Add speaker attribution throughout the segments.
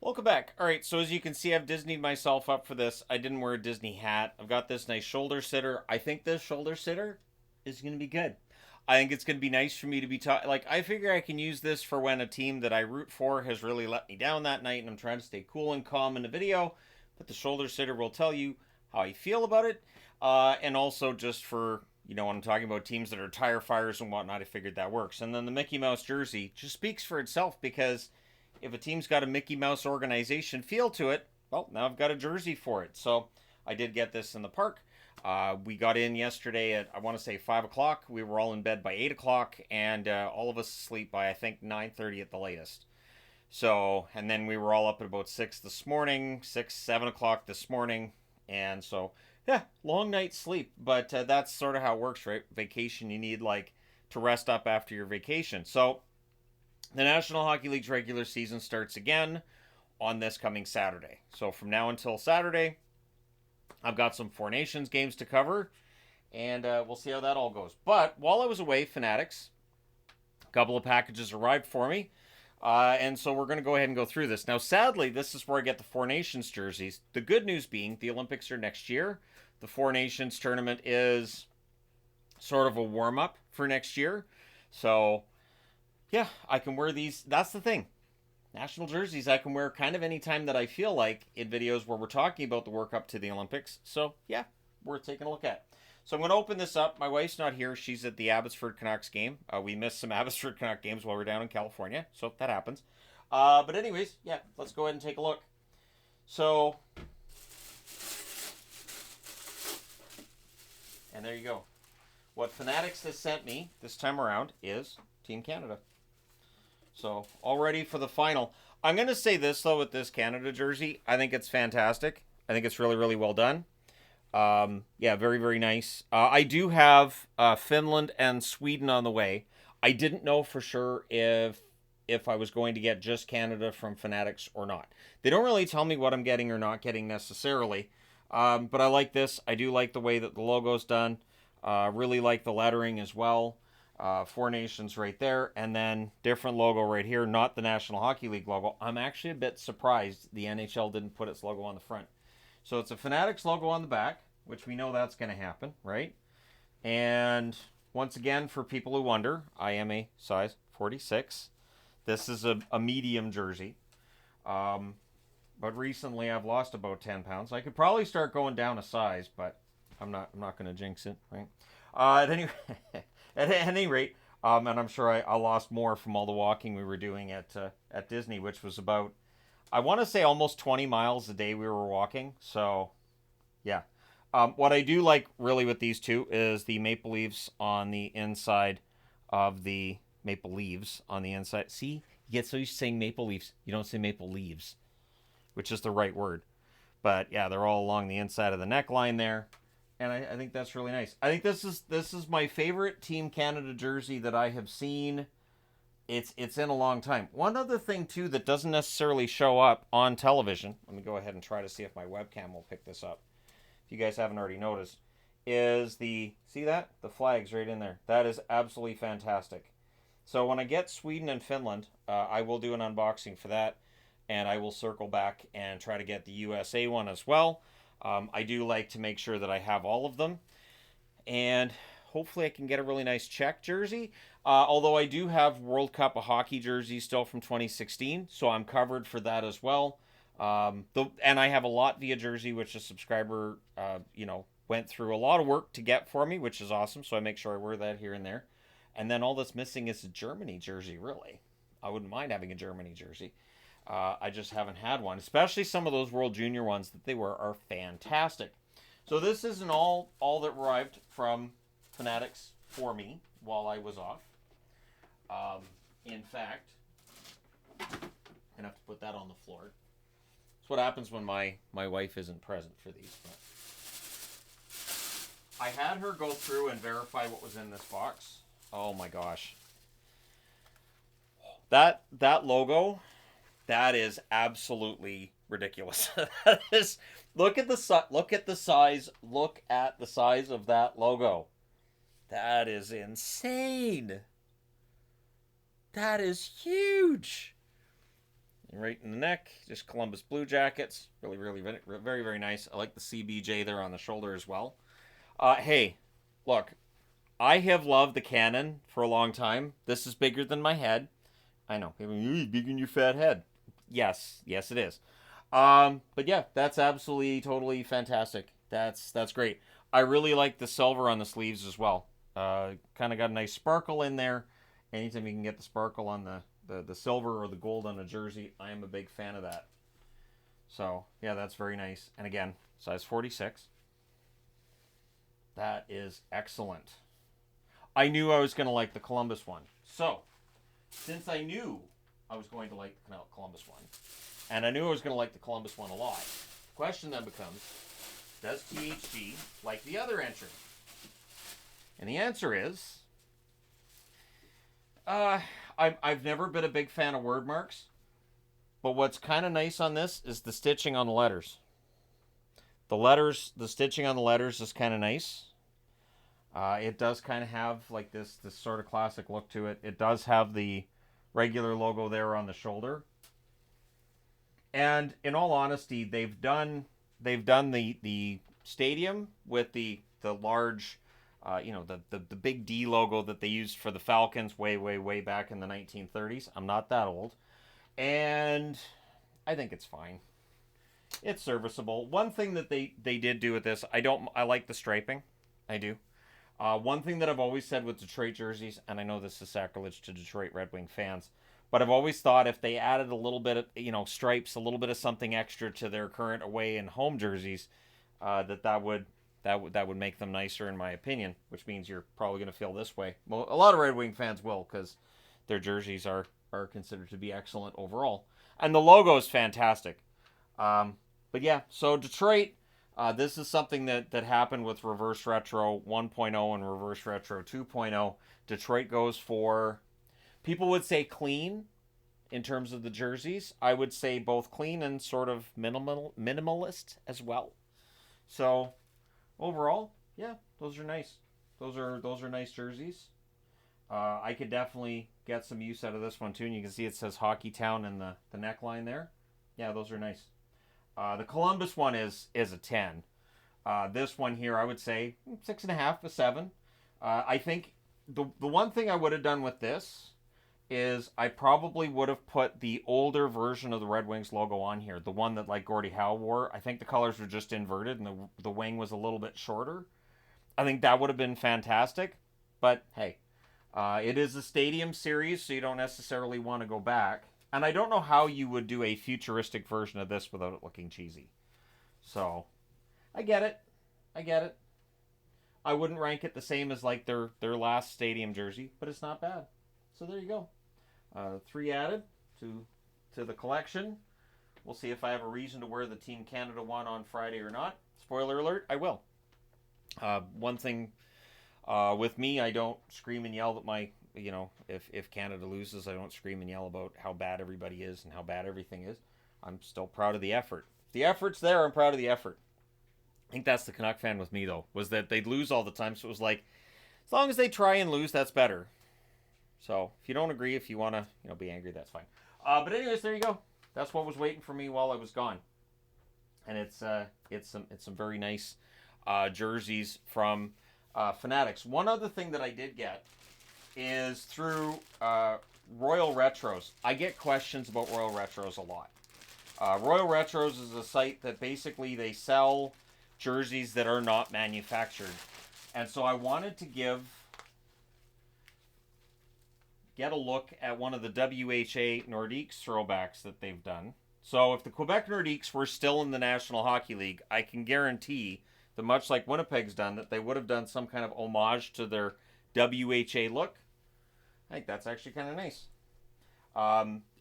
Speaker 1: Welcome back. All right, so as you can see, I've Disneyed myself up for this. I didn't wear a Disney hat. I've got this nice shoulder sitter. I think this shoulder sitter is going to be good. I think it's going to be nice for me to be like, I figure I can use this for when a team that I root for has really let me down that night and I'm trying to stay cool and calm in the video. But the shoulder sitter will tell you how I feel about it. And also just for, when I'm talking about teams that are tire fires and whatnot, I figured that works. And then the Mickey Mouse jersey just speaks for itself because if a team's got a Mickey Mouse organization feel to it, well, now I've got a jersey for it. So I did get this in the park. We got in yesterday at, I want to say, 5 o'clock. We were all in bed by 8 o'clock, and all of us asleep by, I think, 9:30 at the latest. So, and then we were all up at about 6 this morning, 6, 7 o'clock this morning. And so, yeah, long night's sleep. But that's sort of how it works, right? Vacation, you need, to rest up after your vacation. So, the National Hockey League's regular season starts again on this coming Saturday. So from now until Saturday, I've got some Four Nations games to cover, and we'll see how that all goes. But while I was away, Fanatics, a couple of packages arrived for me, and so we're going to go ahead and go through this. Now, sadly, this is where I get the Four Nations jerseys. The good news being the Olympics are next year. The Four Nations tournament is sort of a warm-up for next year. So yeah, I can wear these. That's the thing. National jerseys I can wear kind of any time that I feel like in videos where we're talking about the work up to the Olympics. So yeah, worth taking a look at. So I'm going to open this up. My wife's not here. She's at the Abbotsford Canucks game. We missed some Abbotsford Canuck games while we're down in California. So that happens. But anyways, yeah, let's go ahead and take a look. So, and there you go. What Fanatics has sent me this time around is Team Canada. So, all ready for the final. I'm going to say this, though, with this Canada jersey. I think it's fantastic. I think it's really, really well done. Yeah, very, very nice. I do have Finland and Sweden on the way. I didn't know for sure if I was going to get just Canada from Fanatics or not. They don't really tell me what I'm getting or not getting necessarily. But I like this. I do like the way that the logo's done. Really like the lettering as well. Four Nations right there, and then different logo right here, not the National Hockey League logo. I'm actually a bit surprised the NHL didn't put its logo on the front. So it's a Fanatics logo on the back, which we know that's going to happen, right? And once again, for people who wonder, I am a size 46. This is a medium jersey. But recently I've lost about 10 pounds. I could probably start going down a size, but I'm not going to jinx it, right? At any at any rate, and I'm sure I lost more from all the walking we were doing at Disney, which was about, I want to say, almost 20 miles a day we were walking. So, yeah. What I do like really with these two is the maple leaves on the inside of the maple leaves on the inside. See, you get so used to saying maple leaves, you don't say maple leaves, which is the right word. But yeah, they're all along the inside of the neckline there. And I think that's really nice. I think this is my favorite Team Canada jersey that I have seen. It's in a long time. One other thing too that doesn't necessarily show up on television. Let me go ahead and try to see if my webcam will pick this up. If you guys haven't already noticed, is the flags right in there. That is absolutely fantastic. So when I get Sweden and Finland, I will do an unboxing for that, and I will circle back and try to get the USA one as well. I do like to make sure that I have all of them. And hopefully I can get a really nice Czech jersey. Although I do have World Cup of Hockey jerseys still from 2016. So I'm covered for that as well. And I have a Latvia jersey, which a subscriber, went through a lot of work to get for me, which is awesome. So I make sure I wear that here and there. And then all that's missing is a Germany jersey, really. I wouldn't mind having a Germany jersey. I just haven't had one, especially some of those World Junior ones that they were are fantastic. So this isn't all that arrived from Fanatics for me while I was off. In fact, I'm gonna have to put that on the floor. That's what happens when my wife isn't present for these. But I had her go through and verify what was in this box. Oh my gosh, that logo. That is absolutely ridiculous. That is, look at the size. Look at the size of that logo. That is insane. That is huge. right in the neck. Just Columbus Blue Jackets. Really, really, very, very nice. I like the CBJ there on the shoulder as well. Hey, look, I have loved the Canon for a long time. This is bigger than my head. I know. People, you're bigger than your fat head. Yes, yes, it is. But yeah, that's absolutely, totally fantastic. That's great. I really like the silver on the sleeves as well. Kind of got a nice sparkle in there. Anytime you can get the sparkle on the silver or the gold on a jersey, I am a big fan of that. So yeah, that's very nice. And again, size 46. That is excellent. I knew I was going to like the Columbus one. So, since I knew I was going to like the Columbus one, and I knew I was going to like the Columbus one a lot, the question then becomes, does THG like the other entry? And the answer is, I've never been a big fan of word marks, but what's kind of nice on this is the stitching on the letters. The stitching on the letters is kind of nice. It does kind of have like this sort of classic look to it. It does have the regular logo there on the shoulder. And in all honesty, they've done the stadium with the large, the big D logo that they used for the Falcons way back in the 1930s. I'm not that old, and I think it's fine. It's serviceable. One thing that they did do with this, I like the striping. I do. One thing that I've always said with Detroit jerseys, and I know this is sacrilege to Detroit Red Wing fans, but I've always thought if they added a little bit of, stripes, a little bit of something extra to their current away and home jerseys, that would make them nicer, in my opinion. Which means you're probably going to feel this way. Well, a lot of Red Wing fans will, because their jerseys are considered to be excellent overall, and the logo is fantastic. But yeah, so Detroit. This is something that happened with Reverse Retro 1.0 and Reverse Retro 2.0. Detroit goes for, people would say clean in terms of the jerseys. I would say both clean and sort of minimalist as well. So overall, yeah, those are nice. Those are nice jerseys. I could definitely get some use out of this one too. And you can see it says Hockey Town in the neckline there. Yeah, those are nice. The Columbus one is a 10. This one here, I would say 6.5, a 7. I think the one thing I would have done with this is I probably would have put the older version of the Red Wings logo on here, the one that like Gordie Howe wore. I think the colors were just inverted and the wing was a little bit shorter. I think that would have been fantastic. But hey, it is a stadium series, so you don't necessarily want to go back. And I don't know how you would do a futuristic version of this without it looking cheesy. So, I get it. I wouldn't rank it the same as like their last stadium jersey, but it's not bad. So there you go. 3 added to the collection. We'll see if I have a reason to wear the Team Canada one on Friday or not. Spoiler alert, I will. One thing with me, I don't scream and yell at my... if Canada loses, I don't scream and yell about how bad everybody is and how bad everything is. I'm still proud of the effort. If the effort's there, I'm proud of the effort. I think that's the Canuck fan with me, though, was that they'd lose all the time, so it was like, as long as they try and lose, that's better. So, if you don't agree, if you want to, be angry, that's fine. But anyways, there you go. That's what was waiting for me while I was gone. And it's some very nice jerseys from Fanatics. One other thing that I did get is through Royal Retros. I get questions about Royal Retros a lot. Royal Retros is a site that basically they sell jerseys that are not manufactured. And so I wanted to get a look at one of the WHA Nordiques throwbacks that they've done. So if the Quebec Nordiques were still in the National Hockey League, I can guarantee that much like Winnipeg's done, that they would have done some kind of homage to their WHA look. I think that's actually kind of nice.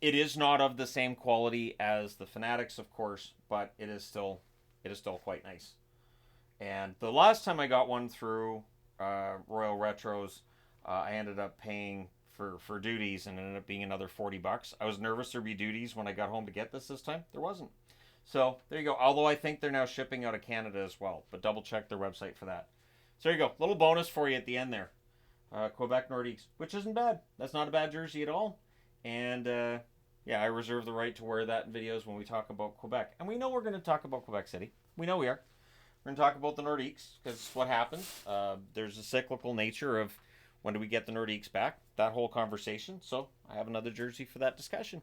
Speaker 1: It is not of the same quality as the Fanatics, of course, but it is still quite nice. And the last time I got one through Royal Retros, I ended up paying for duties and it ended up being another $40. I was nervous there'd be duties when I got home to get this time. There wasn't. So there you go. Although I think they're now shipping out of Canada as well, but double check their website for that. So there you go. Little bonus for you at the end there. Quebec Nordiques, which isn't bad. That's not a bad jersey at all. And Yeah, I reserve the right to wear that in videos when we talk about Quebec. And we know we're going to talk about Quebec City. We know we are. We're going to talk about the Nordiques because what happens? There's a cyclical nature of when do we get the Nordiques back? That whole conversation. So I have another jersey for that discussion.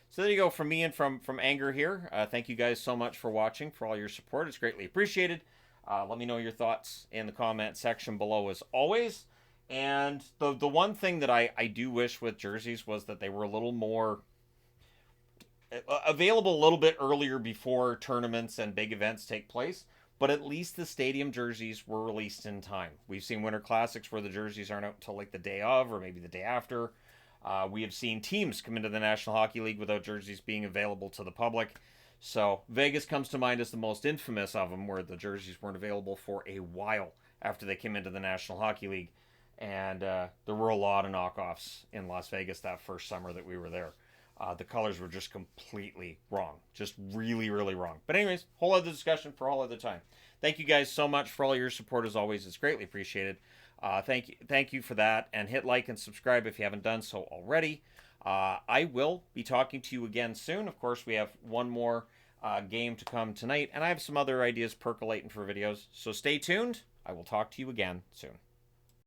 Speaker 1: So there you go from me and from Anger here. Thank you guys so much for watching, for all your support. It's greatly appreciated. Let me know your thoughts in the comment section below as always. And the one thing that I do wish with jerseys was that they were a little more available a little bit earlier before tournaments and big events take place. But at least the stadium jerseys were released in time. We've seen Winter Classics where the jerseys aren't out until like the day of or maybe the day after. We have seen teams come into the National Hockey League without jerseys being available to the public. So Vegas comes to mind as the most infamous of them, where the jerseys weren't available for a while after they came into the National Hockey League. And there were a lot of knockoffs in Las Vegas that first summer that we were there. The colors were just completely wrong. Just really, really wrong. But anyways, whole other discussion for a whole other time. Thank you guys so much for all your support as always. It's greatly appreciated. Thank you for that. And hit like and subscribe if you haven't done so already. I will be talking to you again soon. Of course, we have one more game to come tonight. And I have some other ideas percolating for videos. So stay tuned. I will talk to you again soon.